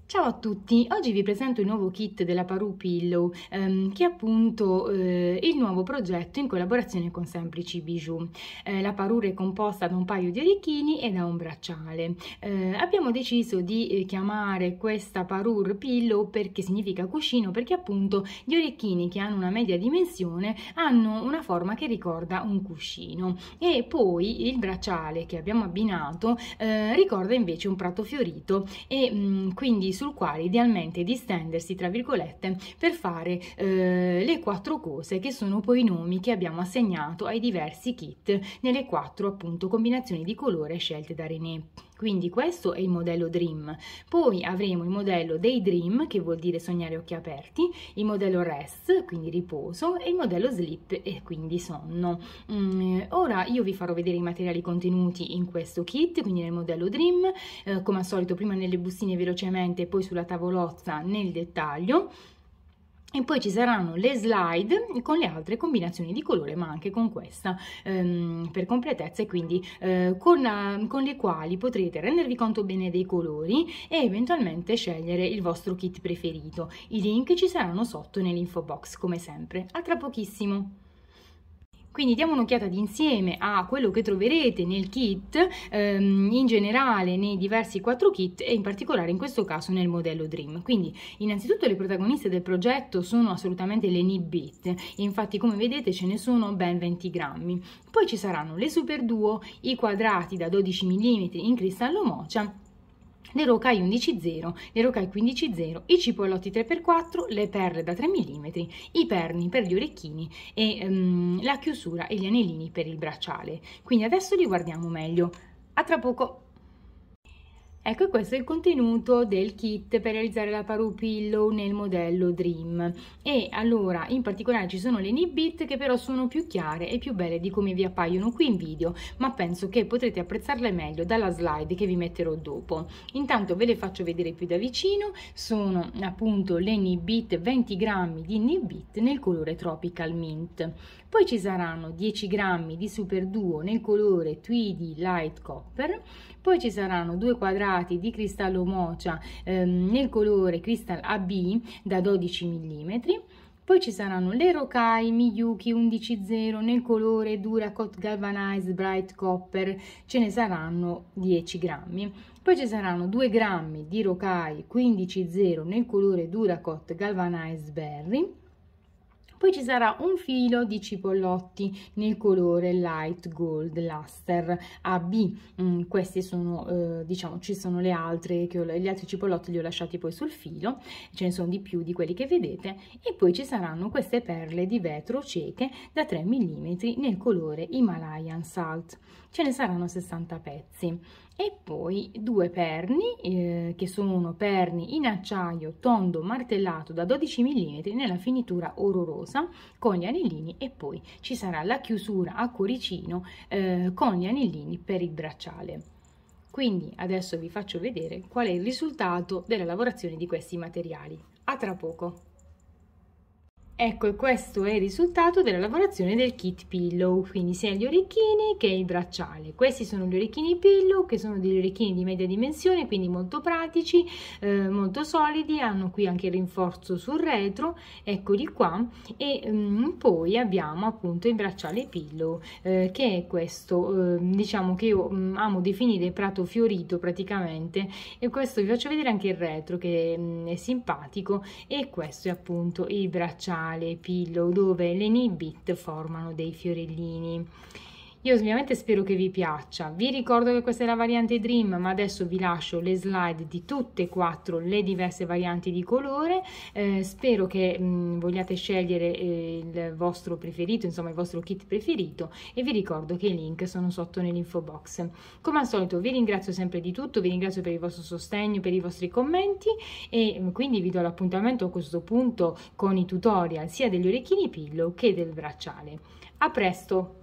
Ciao a tutti, oggi vi presento il nuovo kit della Parù Pillow, che è appunto il nuovo progetto in collaborazione con Semplici Bijou. La parure è composta da un paio di orecchini e da un bracciale. Abbiamo deciso di chiamare questa Parure Pillow perché significa cuscino, perché appunto gli orecchini, che hanno una media dimensione, hanno una forma che ricorda un cuscino, e poi il bracciale che abbiamo abbinato ricorda invece un prato fiorito e quindi sul quale idealmente distendersi, tra virgolette, per fare le 4 cose che sono poi i nomi che abbiamo assegnato ai diversi kit nelle 4 appunto combinazioni di colore scelte da René. Quindi questo è il modello Dream. Poi avremo il modello Daydream, che vuol dire sognare a occhi aperti, il modello Rest, quindi riposo, e il modello Sleep, e quindi sonno. Ora io vi farò vedere i materiali contenuti in questo kit, quindi nel modello Dream, come al solito prima nelle bustine velocemente e poi sulla tavolozza nel dettaglio. E poi ci saranno le slide con le altre combinazioni di colore, ma anche con questa per completezza, e quindi con le quali potrete rendervi conto bene dei colori e eventualmente scegliere il vostro kit preferito. I link ci saranno sotto nell'info box come sempre. A tra pochissimo! Quindi diamo un'occhiata d'insieme a quello che troverete nel kit, in generale nei diversi 4 kit e in particolare in questo caso nel modello Dream. Quindi innanzitutto le protagoniste del progetto sono assolutamente le Knee Beat, infatti come vedete ce ne sono ben 20 grammi. Poi ci saranno le Super Duo, i quadrati da 12 mm in cristallo mocha, le Rocaille 11.0, le Rocaille 15.0, i cipollotti 3x4, le perle da 3 mm, i perni per gli orecchini e la chiusura e gli anellini per il bracciale. Quindi adesso li guardiamo meglio. A tra poco! Ecco, e questo è il contenuto del kit per realizzare la Parù Pillow nel modello Dream. E allora, in particolare ci sono le Knee Beat, che però sono più chiare e più belle di come vi appaiono qui in video, ma penso che potrete apprezzarle meglio dalla slide che vi metterò dopo. Intanto ve le faccio vedere più da vicino. Sono appunto le Knee Beat, 20 grammi di Knee Beat nel colore Tropical Mint. Poi ci saranno 10 grammi di Super Duo nel colore Tweedy Light Copper. Poi ci saranno 2 quadrati di cristallo mocha nel colore Crystal AB da 12 mm. Poi ci saranno le Rocaille Miyuki 11.0 nel colore Duracot Galvanized Bright Copper, ce ne saranno 10 grammi. Poi ci saranno 2 grammi di Rocaille 15.0 nel colore Duracot Galvanized Berry. Poi ci sarà un filo di cipollotti nel colore Light Gold Luster AB. Questi sono, diciamo, ci sono le altre, gli altri cipollotti li ho lasciati poi sul filo, ce ne sono di più di quelli che vedete. E poi ci saranno queste perle di vetro cieche da 3 mm nel colore Himalayan Salt, ce ne saranno 60 pezzi. E poi 2 perni, che sono perni in acciaio tondo martellato da 12 mm nella finitura oro rosa con gli anellini, e poi ci sarà la chiusura a cuoricino con gli anellini per il bracciale. Quindi adesso vi faccio vedere qual è il risultato della lavorazione di questi materiali. A tra poco! Ecco, e questo è il risultato della lavorazione del kit Pillow, quindi sia gli orecchini che il bracciale. Questi sono gli orecchini Pillow, che sono degli orecchini di media dimensione, quindi molto pratici, molto solidi, hanno qui anche il rinforzo sul retro, eccoli qua, e poi abbiamo appunto il bracciale Pillow, che è questo, diciamo che io amo definire prato fiorito praticamente, e questo vi faccio vedere anche il retro che è simpatico, e questo è appunto il bracciale Pillow dove le Knee Beat formano dei fiorellini. Io ovviamente spero che vi piaccia. Vi ricordo che questa è la variante Dream, ma adesso vi lascio le slide di tutte e 4 le diverse varianti di colore. Spero che vogliate scegliere il vostro preferito, insomma il vostro kit preferito, e vi ricordo che i link sono sotto nell'info box. Come al solito vi ringrazio sempre di tutto, vi ringrazio per il vostro sostegno, per i vostri commenti, e quindi vi do l'appuntamento a questo punto con i tutorial sia degli orecchini Pillow che del bracciale. A presto!